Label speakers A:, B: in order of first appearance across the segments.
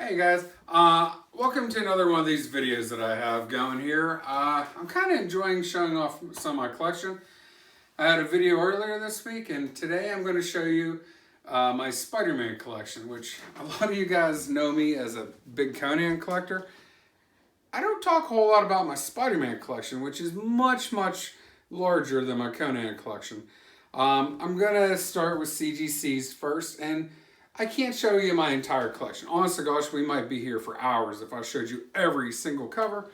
A: Hey guys, welcome to another one of these videos that I have going here. I'm kind of enjoying showing off some of my collection. I had a video earlier this week, and today I'm going to show you my Spider-Man collection, which a lot of you guys know me as a big Conan collector. I don't talk a whole lot about my Spider-Man collection, which is much larger than my Conan collection. I'm going to start with CGC's first, and I can't show you my entire collection. Honest to gosh, we might be here for hours if I showed you every single cover,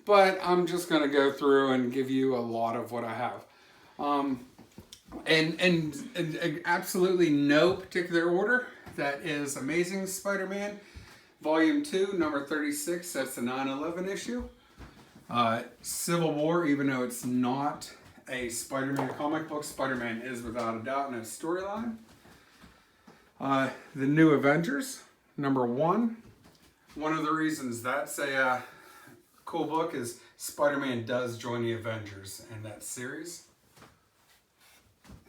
A: but I'm just going to go through and give you a lot of what I have. And absolutely no particular order. That is Amazing Spider-Man, Volume 2, number 36. That's the 9/11 issue. Civil War, even though it's not a Spider-Man comic book, Spider-Man is without a doubt in a storyline. The New Avengers, number 1. One of the reasons that's a cool book is Spider-Man does join the Avengers in that series.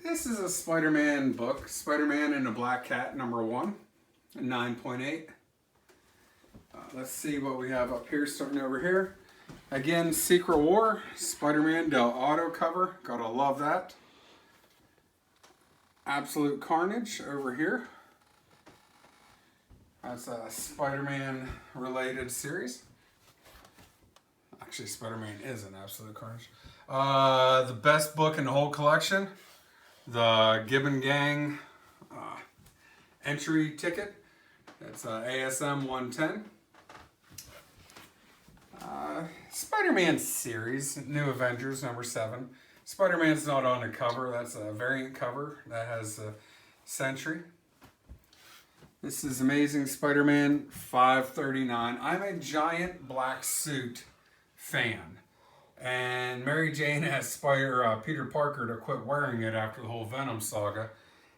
A: This is a Spider-Man book, Spider-Man and the Black Cat, number 1, 9.8. Let's see what we have up here, starting over here. Again, Secret War, Spider-Man Del Auto cover, gotta love that. Absolute Carnage over here. That's a Spider-Man related series. Actually, Spider-Man is an Absolute Carnage. The best book in the whole collection, the Gibbon Gang entry ticket. That's ASM 110. Spider-Man series, New Avengers, number 7. Spider-Man's not on the cover. That's a variant cover that has a Sentry. This is Amazing Spider-Man 539. I'm a giant black suit fan. And Mary Jane asked Peter Parker to quit wearing it after the whole Venom saga.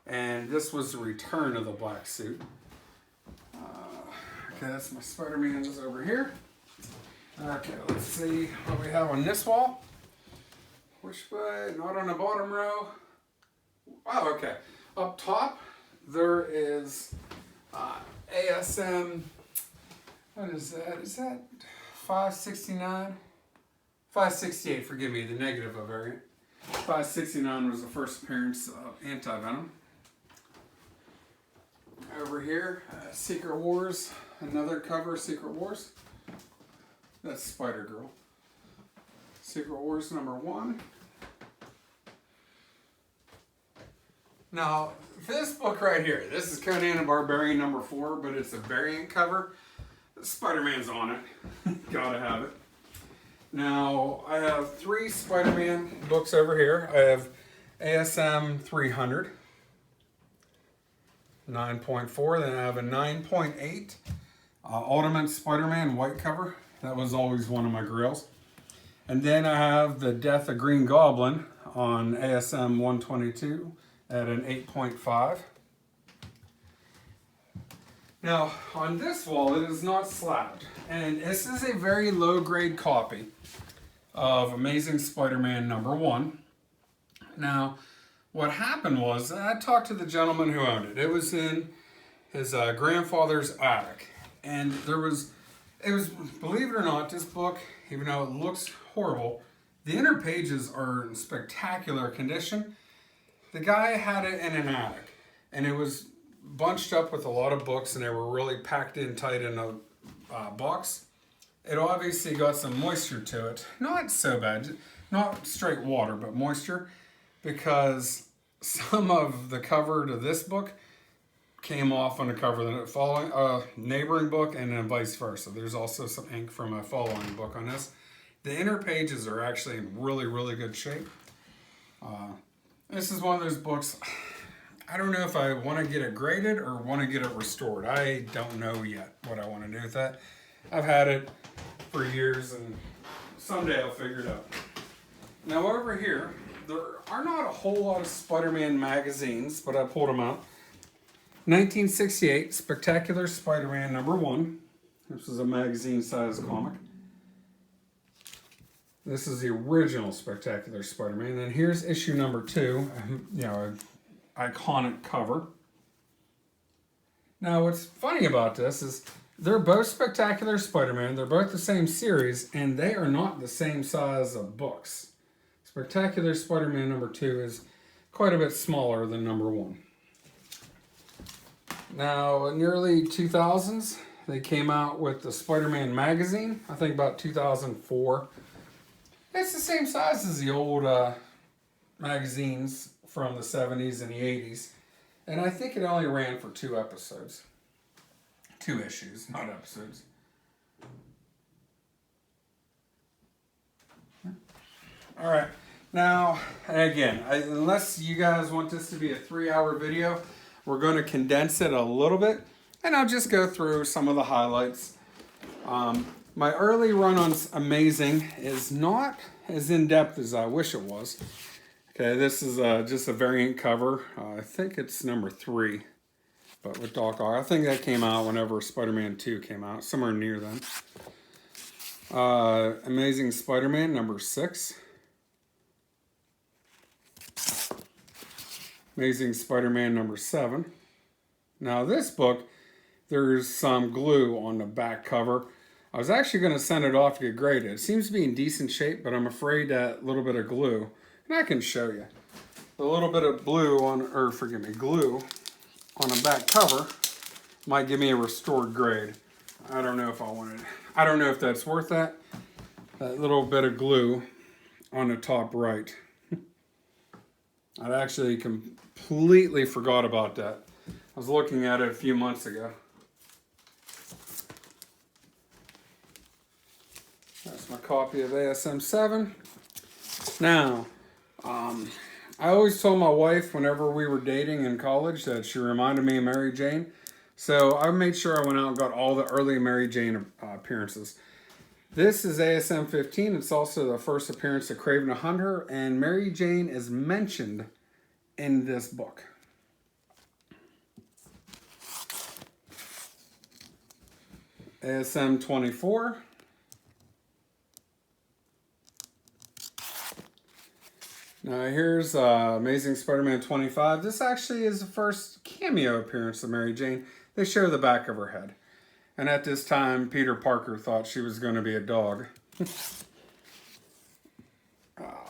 A: And this was the return of the black suit. Okay, that's my Spider-Man's over here. Okay, let's see what we have on this wall. Which way? Not on the bottom row. Oh, okay. Up top, there is ASM. What is that? Is that 569? 568, forgive me, the negative of variant. 569 was the first appearance of Anti-Venom. Over here, Secret Wars, another cover, Secret Wars. That's Spider-Girl. Secret Wars number 1. Now, this book right here, this is Conan the Barbarian number 4, but it's a variant cover. Spider-Man's on it. Gotta have it. Now, I have 3 Spider-Man books over here. I have ASM 300, 9.4, then I have a 9.8 Ultimate Spider-Man white cover. That was always one of my grails. And then I have the Death of Green Goblin on ASM 122 at an 8.5. Now, on this wall, it is not slabbed. And this is a very low-grade copy of Amazing Spider-Man number 1. Now, what happened was, I talked to the gentleman who owned it. It was in his grandfather's attic. And it was, believe it or not, this book, even though it looks horrible, the inner pages are in spectacular condition. The guy had it in an attic, and it was bunched up with a lot of books, and they were really packed in tight in a box. It obviously got some moisture to it. Not so bad, not straight water, but moisture, because some of the cover to this book came off on the cover of the following neighboring book, and then vice versa. There's also some ink from a following book on this. The inner pages are actually in really good shape. This is one of those books, I don't know if I want to get it graded or want to get it restored. I don't know yet what I want to do with that. I've had it for years, and someday I'll figure it out. Now over here, there are not a whole lot of Spider-Man magazines, but I pulled them out. 1968, Spectacular Spider-Man number 1. This is a magazine-sized comic. This is the original Spectacular Spider-Man. And here's issue number 2, an iconic cover. Now, what's funny about this is They're both Spectacular Spider-Man. They're both the same series, and they are not the same size of books. Spectacular Spider-Man number 2 is quite a bit smaller than number 1. Now, in the early 2000s, they came out with the Spider-Man magazine, I think about 2004. It's the same size as the old magazines from the 70s and the 80s. And I think it only ran for 2 episodes. 2 issues, not episodes. All right. Now, again, unless you guys want this to be a 3-hour video, we're going to condense it a little bit. And I'll just go through some of the highlights. My early run on Amazing is not as in-depth as I wish it was. Okay, this is just a variant cover. I think it's number 3, but with Doc Ock. I think that came out whenever Spider-Man 2 came out, somewhere near then. Amazing Spider-Man number 6. Amazing Spider-Man number 7. Now this book, there's some glue on the back cover. I was actually going to send it off to get graded. It seems to be in decent shape, but I'm afraid that little bit of glue, and I can show you. The little bit of glue on the back cover might give me a restored grade. I don't know if I want it. I don't know if that's worth that. That little bit of glue on the top right. I actually completely forgot about that. I was looking at it a few months ago. That's my copy of ASM 7. Now, I always told my wife whenever we were dating in college that she reminded me of Mary Jane. So I made sure I went out and got all the early Mary Jane appearances. This is ASM 15. It's also the first appearance of Kraven the Hunter, and Mary Jane is mentioned in this book. ASM 24. Now here's Amazing Spider-Man 25. This actually is the first cameo appearance of Mary Jane. They show the back of her head. And at this time, Peter Parker thought she was going to be a dog.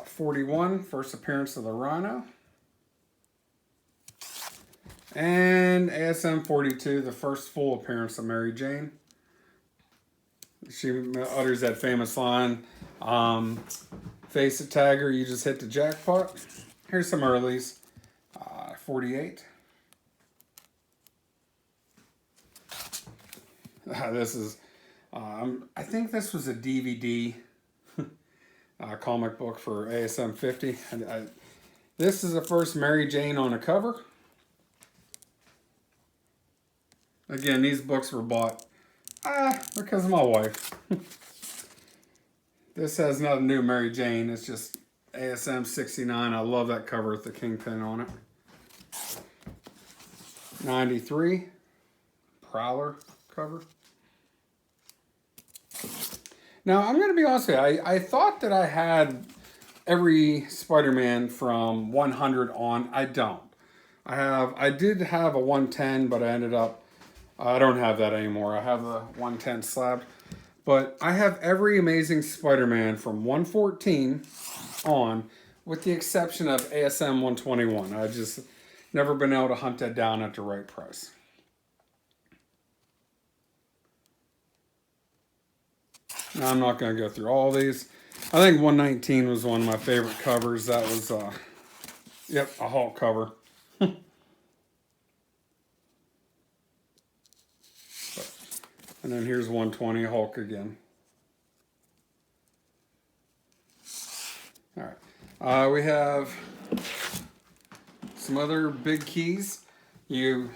A: 41, first appearance of the Rhino. And ASM 42, the first full appearance of Mary Jane. She utters that famous line, face it, Tagger, you just hit the jackpot. Here's some earlies. 48. This is, I think this was a DVD comic book for ASM 50. This is the first Mary Jane on a cover. Again, these books were bought because of my wife. This has nothing to do with Mary Jane. It's just ASM 69. I love that cover with the Kingpin on it. 93. Prowler cover. Now, I'm going to be honest with you. I thought that I had every Spider-Man from 100 on. I don't. I did have a 110, but I don't have that anymore. I have the 110 slab. But I have every Amazing Spider-Man from 114 on, with the exception of ASM 121. I've just never been able to hunt that down at the right price. Now, I'm not going to go through all these. I think 119 was one of my favorite covers. That was, yep, a Hulk cover. And then here's 120, Hulk again. All right. We have some other big keys. I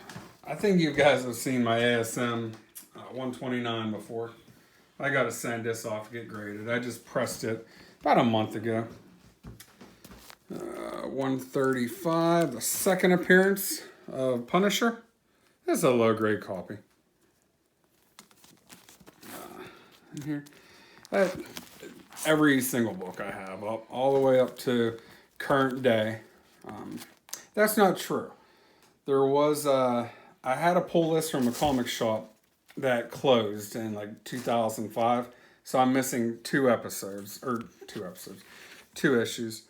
A: think you guys have seen my ASM 129 before. I got to send this off to get graded. I just pressed it about a month ago. 135, the second appearance of Punisher. This is a low-grade copy. In here, every single book I have, all the way up to current day. That's not true. There was I had a pull list from a comic shop that closed in like 2005. So I'm missing two issues.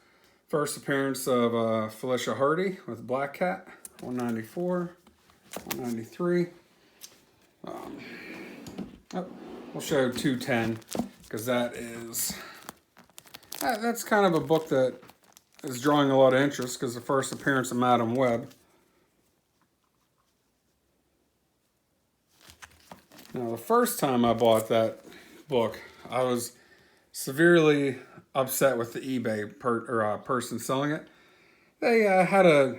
A: First appearance of Felicia Hardy with Black Cat, 194, 193. We'll show 210 because that's kind of a book that is drawing a lot of interest because the first appearance of Madam Web. Now, the first time I bought that book, I was severely upset with the eBay person selling it. They had a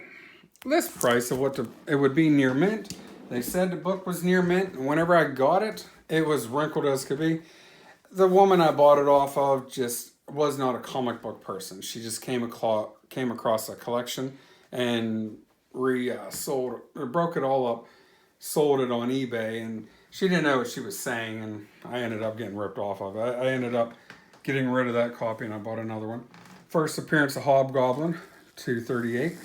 A: list price of what it would be near mint. They said the book was near mint, and whenever I got it, it was wrinkled as could be. The woman I bought it off of just was not a comic book person. She just came across a collection and sold or broke it all up, sold it on eBay, and she didn't know what she was saying, and I ended up getting ripped off of it. I ended up getting rid of that copy, and I bought another one. First appearance of Hobgoblin, 238.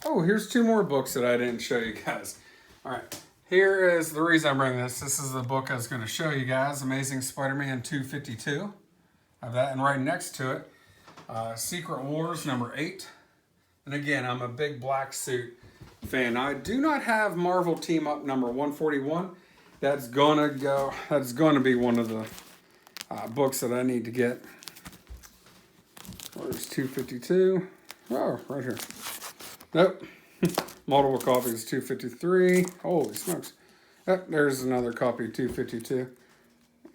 A: Oh, here's two more books that I didn't show you guys. All right, here is the reason I'm bringing this. This is the book I was going to show you guys, Amazing Spider-Man 252. I have that, and right next to it, Secret Wars number 8. And again, I'm a big black suit fan. I do not have Marvel Team Up number 141. That's gonna be one of the books that I need to get. Where's 252? Oh, right here. Nope. Multiple copies, 253. Holy smokes. Oh, there's another copy, 252.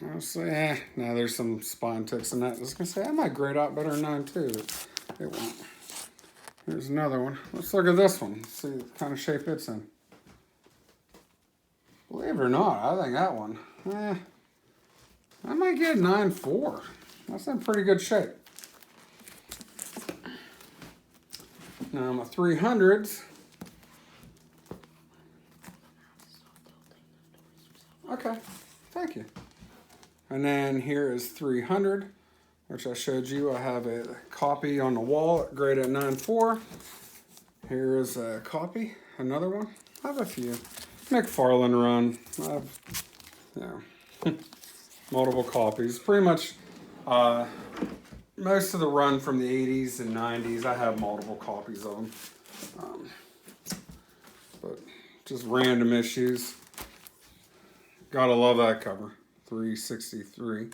A: Honestly, no, there's some spine ticks in that. I was gonna say, I might grade out better than 9 too. It won't. Here's another one. Let's look at this one. See what kind of shape it's in. Believe it or not, I think that one, I might get 9.4. That's in pretty good shape. Now my 300s. Okay, thank you. And then here is 300. Which I showed you. I have a copy on the wall, graded at 9.4. Here is a copy, another one. I have a few. McFarlane run. I have, multiple copies. Pretty much most of the run from the 80s and 90s, I have multiple copies of them. But just random issues. Gotta love that cover. 363.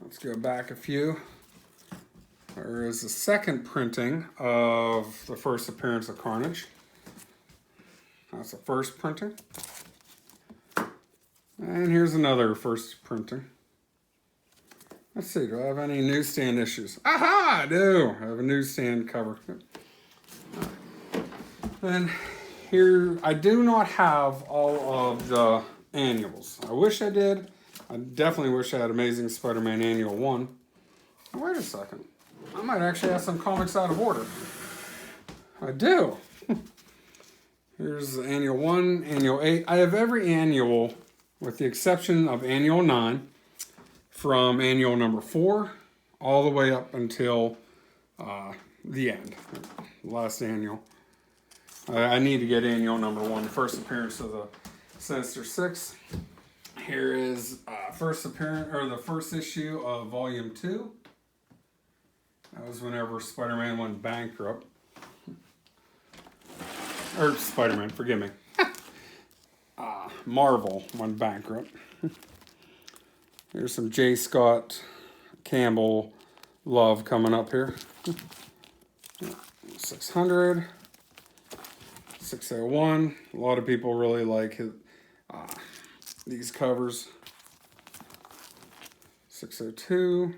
A: Let's go back a few. There is a second printing of the first appearance of Carnage. That's the first printing. And here's another first printing. Let's see, do I have any newsstand issues? Aha, I do. I have a newsstand cover. Then here, I do not have all of the annuals. I wish I did. I definitely wish I had Amazing Spider-Man Annual 1. Oh, wait a second. I might actually have some comics out of order. I do. Here's Annual 1, Annual 8. I have every annual with the exception of Annual 9 from Annual number 4 all the way up until the end. Last annual. I need to get Annual number 1, first appearance of the Sinister Six. Here is the first issue of Volume 2. That was whenever Spider-Man went bankrupt. Or Spider-Man, forgive me. Marvel went bankrupt. Here's some J. Scott Campbell love coming up here. 600. 601. A lot of people really like these covers. 602.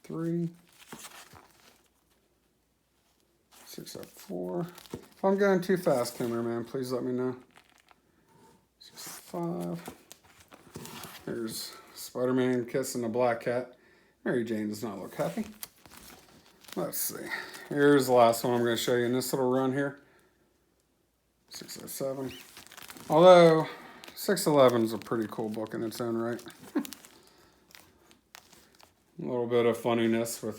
A: 3. 604. If I'm going too fast, cameraman, please let me know. 605. Here's Spider-Man kissing the Black Cat. Mary Jane does not look happy. Let's see. Here's the last one I'm going to show you in this little run here. 607. Although 611 is a pretty cool book in its own right. A little bit of funniness with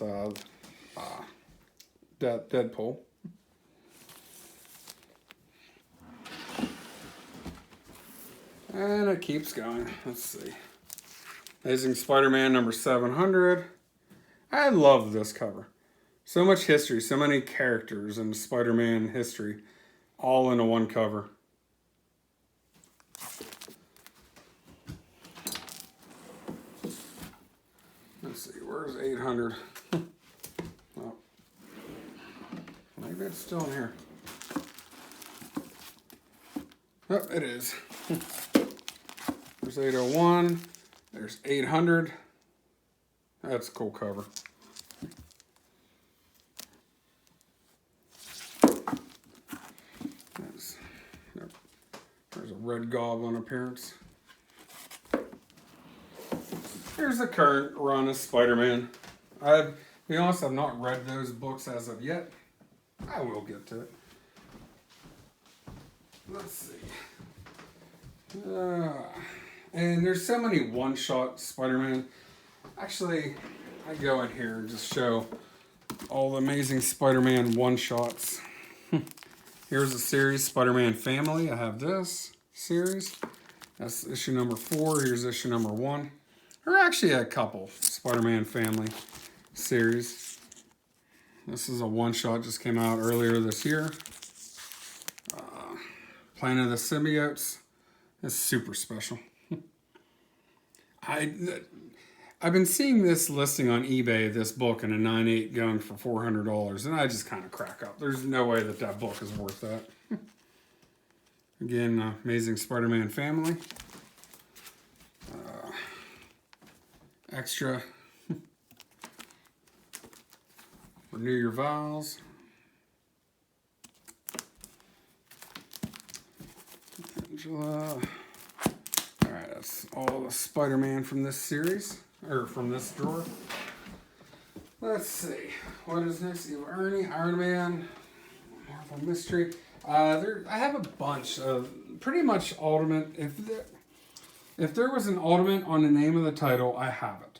A: Deadpool. And it keeps going. Let's see. Amazing Spider-Man number 700. I love this cover. So much history, so many characters in Spider-Man history, all into one cover. Let's see, where's 800? Oh, maybe it's still in here. Oh, it is. There's 801. There's 800. That's a cool cover. There's a Red Goblin appearance. Here's the current run of Spider-Man. To be honest, I've not read those books as of yet. I will get to it. Let's see. And there's so many one-shot Spider-Man. Actually, I go in here and just show all the Amazing Spider-Man one-shots. Here's the series, Spider-Man Family. I have this series. That's issue number 4. Here's issue number 1. There are actually a couple Spider-Man Family series. This is a one-shot, just came out earlier this year. Planet of the Symbiotes. It's super special. I've been seeing this listing on eBay, this book in a 9.8 going for $400, and I just kind of crack up. There's no way that that book is worth that. Again, Amazing Spider-Man Family. Extra. Renew your vows. Angela. Alright, that's all the Spider-Man from this series, or from this drawer. Let's see, what is next? You have Ernie, Iron Man, Marvel Mystery. I have a bunch of pretty much Ultimate. If there was an Ultimate on the name of the title, I have it.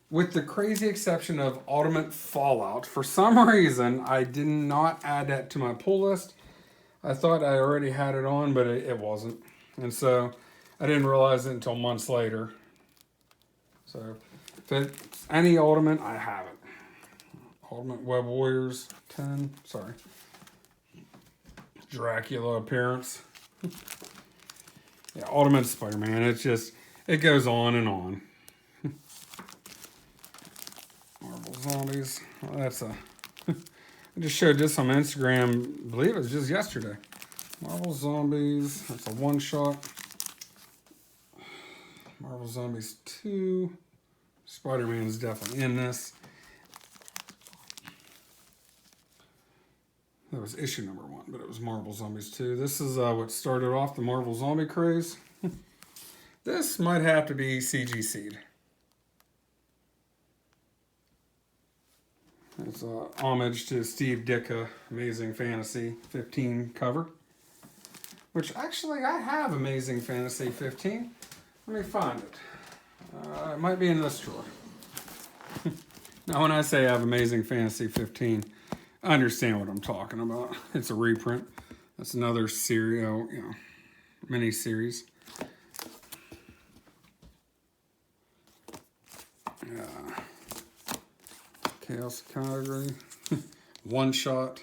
A: With the crazy exception of Ultimate Fallout. For some reason, I did not add that to my pull list. I thought I already had it on, but it wasn't. And so I didn't realize it until months later. So if it's any Ultimate, I have it. Ultimate Web Warriors 10. Sorry. Dracula appearance. Yeah, Ultimate Spider-Man. It goes on and on. Marvel Zombies. Well, that's a... I just showed this on Instagram, I believe it was just yesterday. Marvel Zombies, that's a one-shot. Marvel Zombies 2. Spider-Man is definitely in this. That was issue number 1, but it was Marvel Zombies 2. This is what started off the Marvel Zombie craze. This might have to be CGC'd. It's a homage to Steve Ditko, Amazing Fantasy 15 cover. Which actually I have Amazing Fantasy 15. Let me find it. It might be in this drawer. Now when I say I have Amazing Fantasy 15, I understand what I'm talking about. It's a reprint. That's another series, mini series. Chaos Category. One shot.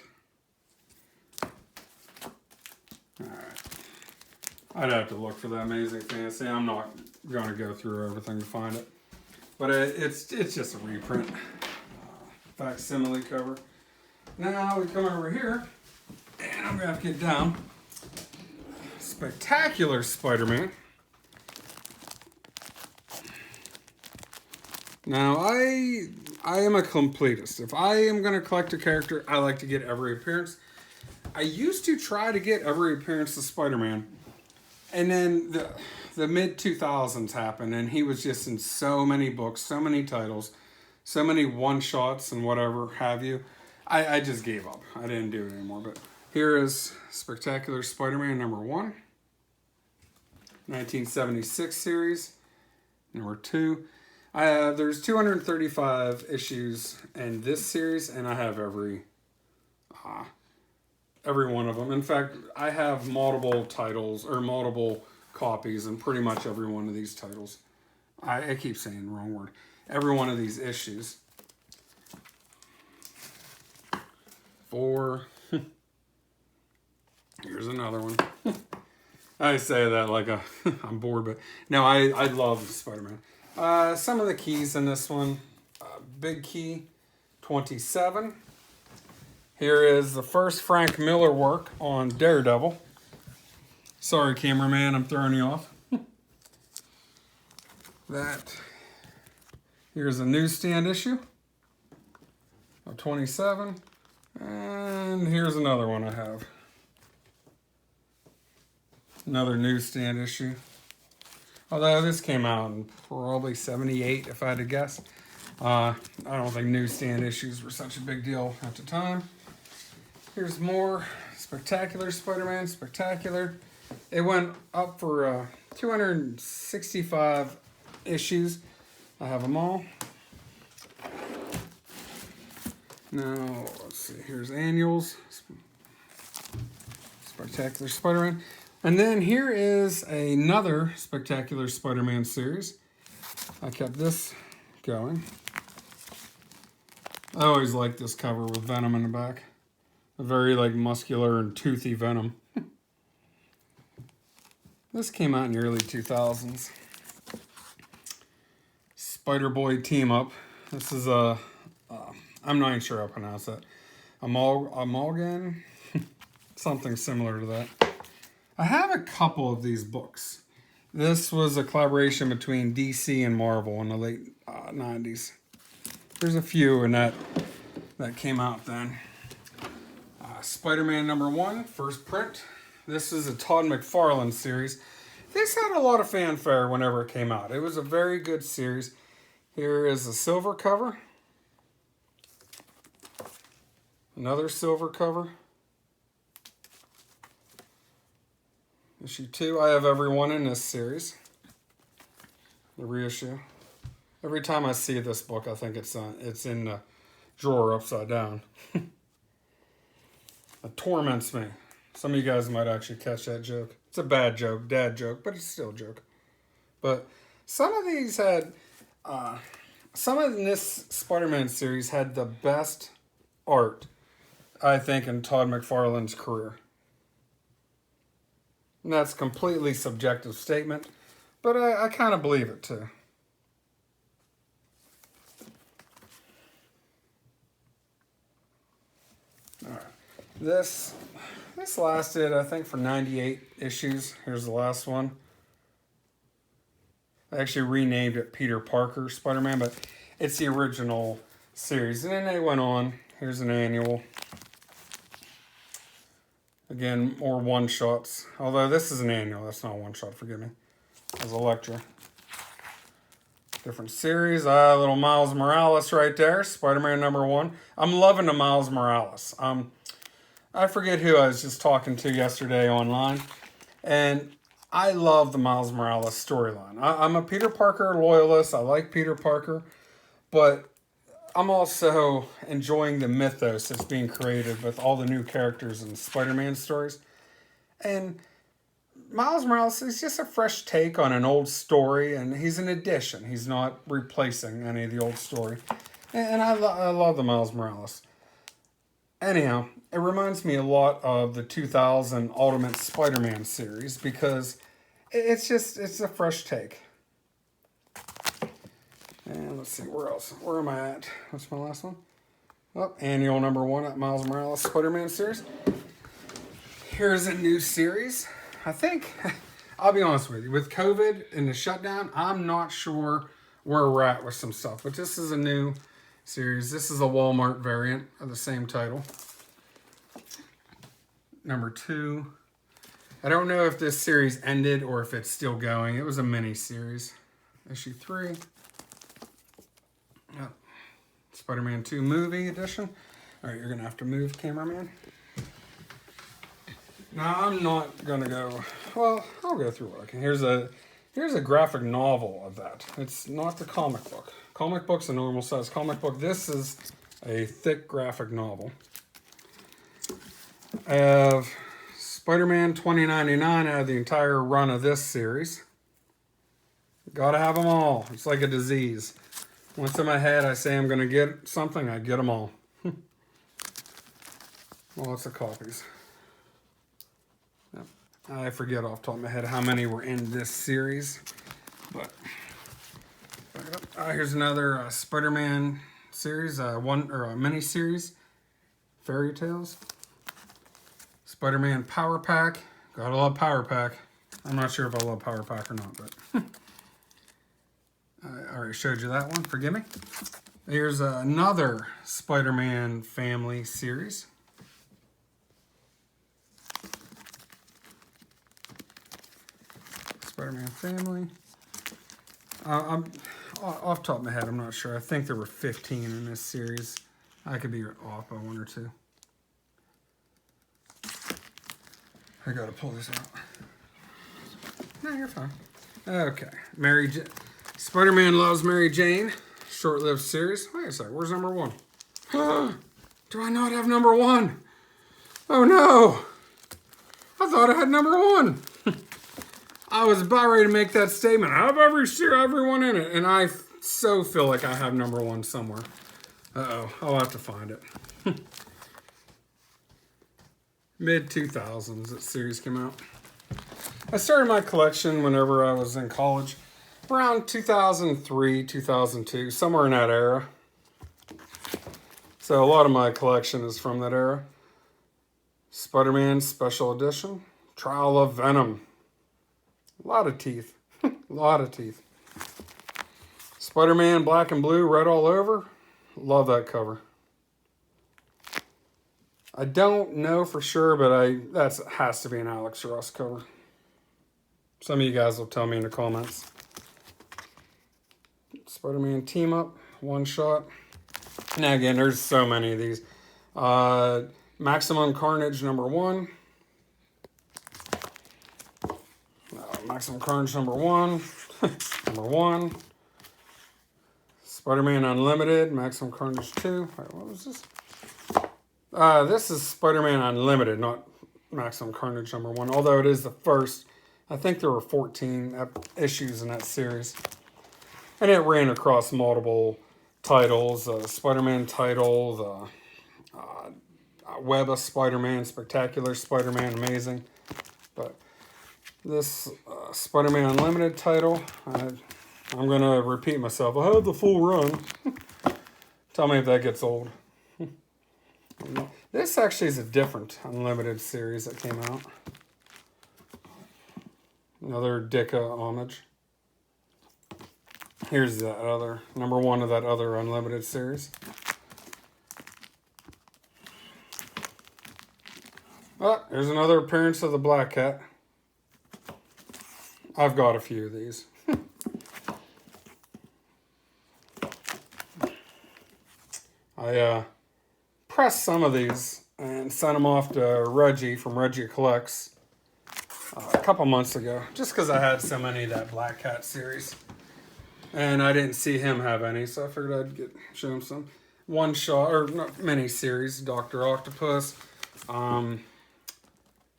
A: Alright. I'd have to look for that Amazing Fantasy. I'm not going to go through everything to find it. But it's just a reprint. Facsimile cover. Now we come over here, and I'm going to have to get down. Spectacular Spider-Man. Now, I am a completist. If I am going to collect a character, I like to get every appearance. I used to try to get every appearance of Spider-Man. And then the mid-2000s happened, and he was just in so many books, so many titles, so many one-shots and whatever have you. I just gave up. I didn't do it anymore. But here is Spectacular Spider-Man number 1. 1976 series. Number 2. There's 235 issues in this series, and I have every one of them. In fact, I have multiple titles or multiple copies in pretty much every one of these titles. I keep saying the wrong word. Every one of these issues. 4. Here's another one. I say that like I'm bored, but no, I love Spider-Man. Some of the keys in this one. Big key, 27. Here is the first Frank Miller work on Daredevil. Sorry, cameraman, I'm throwing you off. Here's a newsstand issue of 27. And here's another one I have. Another newsstand issue. Although this came out in probably 78, if I had to guess. I don't think newsstand issues were such a big deal at the time. Here's more Spectacular Spider-Man, Spectacular. It went up for 265 issues. I have them all. Now, let's see, here's annuals. Spectacular Spider-Man. And then here is another Spectacular Spider-Man series. I kept this going. I always like this cover with Venom in the back. A very like muscular and toothy Venom. This came out in the early 2000s. Spider-Boy Team Up. This is a, I'm not even sure how to pronounce that. Amalgam? Something similar to that. I have a couple of these books. This was a collaboration between DC and Marvel in the late 90s. There's a few in that came out then. Spider-Man #1, first print. This is a Todd McFarlane series. This had a lot of fanfare whenever it came out. It was a very good series. Here is a silver cover. Another silver cover. Issue 2. I have every one in this series. The reissue. Every time I see this book, I think it's in the drawer upside down. It torments me. Some of you guys might actually catch that joke. It's a bad joke, dad joke, but it's still a joke. But some of these had, some of this Spider-Man series had the best art, I think, in Todd McFarlane's career. And that's a completely subjective statement, but I kind of believe it too. All right. This lasted, I think, for 98 issues. Here's the last one. I actually renamed it Peter Parker Spider-Man, but it's the original series. And then they went on. Here's an annual. Again, more one-shots. Although this is an annual. That's not a one-shot, forgive me. As Electra. Different series. Little Miles Morales right there. Spider-Man #1. I'm loving the Miles Morales. I forget who I was just talking to yesterday online. And I love the Miles Morales storyline. I'm a Peter Parker loyalist. I like Peter Parker. But I'm also enjoying the mythos that's being created with all the new characters in Spider-Man stories. And Miles Morales is just a fresh take on an old story, and he's an addition. He's not replacing any of the old story. And I love the Miles Morales. Anyhow, it reminds me a lot of the 2000 Ultimate Spider-Man series because it's a fresh take. And let's see, where else? Where am I at? What's my last one? Oh, annual #1 at Miles Morales Spider-Man series. Here's a new series. I think, I'll be honest with you, with COVID and the shutdown, I'm not sure where we're at with some stuff. But this is a new series. This is a Walmart variant of the same title. #2. I don't know if this series ended or if it's still going. It was a mini series. Issue 3. Oh, Spider-Man 2 movie edition. All right, you're going to have to move, cameraman. Now, I'm not going to go... Well, I'll go through what I can. Here's a graphic novel of that. It's not the comic book. Comic book's a normal size comic book. This is a thick graphic novel. I have Spider-Man 2099 out of the entire run of this series. Gotta have them all. It's like a disease. Once in my head I say I'm gonna get something, I get them all. Lots of copies. Yep. I forget off the top of my head how many were in this series. But here's another Spider-Man series, a mini series, Fairy Tales. Spider-Man Power Pack. Gotta love Power Pack. I'm not sure if I love Power Pack or not, but I already showed you that one. Forgive me. Here's another Spider-Man family series. Spider-Man family. I'm off the top of my head, I'm not sure. I think there were 15 in this series. I could be off by one or two. I gotta pull this out. No, you're fine. Okay, Spider-Man Loves Mary Jane, short-lived series. Wait a second, where's number 1? Do I not have number 1? Oh no! I thought I had number 1. I was about ready to make that statement. I have everyone in it, and I so feel like I have number 1 somewhere. Uh-oh, I'll have to find it. Mid-2000s, that series came out. I started my collection whenever I was in college, around 2003, 2002, somewhere in that era. So a lot of my collection is from that era. Spider-Man Special Edition, Trial of Venom. A lot of teeth. A lot of teeth. Spider-Man Black and Blue, red all over. Love that cover. I don't know for sure, but that has to be an Alex Ross cover. Some of you guys will tell me in the comments. Spider-Man Team Up, one shot. Now again, there's so many of these. Maximum Carnage number 1. Maximum Carnage number 1. Number 1. Spider-Man Unlimited, Maximum Carnage 2. Wait, what was this? This is Spider-Man Unlimited, not Maximum Carnage number 1. Although it is the first. I think there were 14 issues in that series. And it ran across multiple titles. Spider-Man title, the Web of Spider-Man, Spectacular Spider-Man, Amazing. But this Spider-Man Unlimited title, I'm going to repeat myself. I had the full run. Tell me if that gets old. This actually is a different Unlimited series that came out. Another Dicka homage. Here's that other, number 1 of that other Unlimited series. Oh, here's another appearance of the Black Cat. I've got a few of these. I pressed some of these and sent them off to Reggie from Reggie Collects a couple months ago, just because I had so many of that Black Cat series. And I didn't see him have any, so I figured I'd show him some. One shot, or not mini series, Dr. Octopus,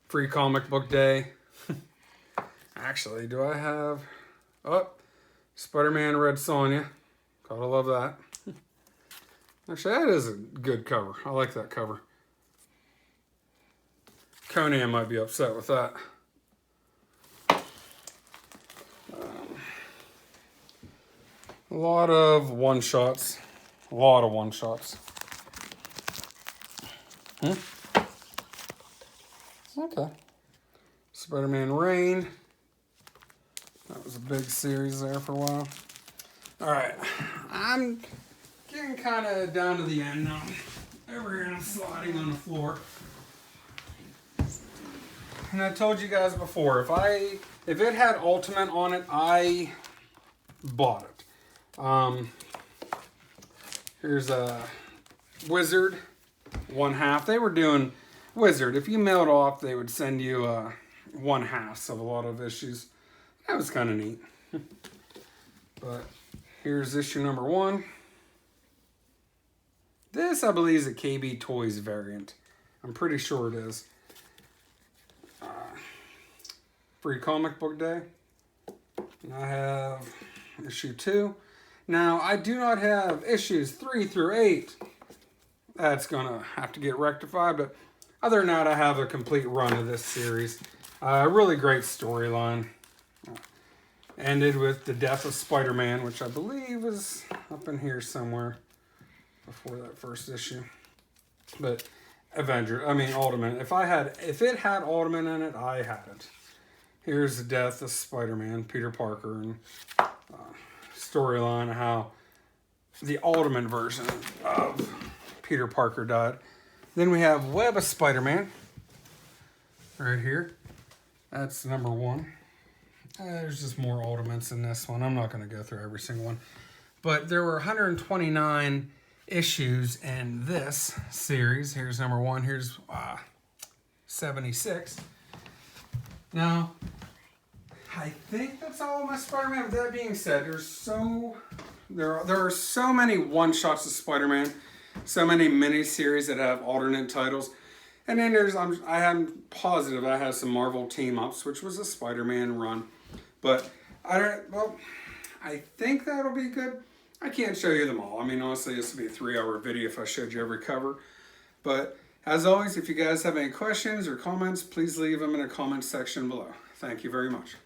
A: Free Comic Book Day. Actually, do I have... Oh, Spider-Man Red Sonja. Gotta love that. Actually, that is a good cover. I like that cover. Conan might be upset with that. A lot of one-shots. A lot of one-shots. Okay. Spider-Man Reign. That was a big series there for a while. Alright. I'm getting kind of down to the end now. Over here I'm sliding on the floor. And I told you guys before, if it had Ultimate on it, I bought it. Here's a Wizard, 1/2. They were doing Wizard. If you mailed off, they would send you 1/2 of a lot of issues. That was kind of neat. But here's issue number 1. This, I believe, is a KB Toys variant. I'm pretty sure it is. Free Comic Book Day. And I have issue 2. Now, I do not have issues 3 through 8. That's going to have to get rectified, but other than that, I have a complete run of this series. A really great storyline. Ended with the death of Spider-Man, which I believe is up in here somewhere before that first issue. But Ultimate. If it had Ultimate in it, I had it. Here's the death of Spider-Man, Peter Parker, and storyline of how the Ultimate version of Peter Parker died. Then we have Web of Spider-Man right here. That's number 1. There's just more Ultimates in this one. I'm not going to go through every single one. But there were 129 issues in this series. Here's number 1. Here's 76. Now, I think that's all my Spider-Man. With that being said, there are so many one-shots of Spider-Man, so many mini-series that have alternate titles. And then I'm positive I have some Marvel team-ups, which was a Spider-Man run. But I think that'll be good. I can't show you them all. I mean, honestly, this would be a 3-hour video if I showed you every cover. But as always, if you guys have any questions or comments, please leave them in the comment section below. Thank you very much.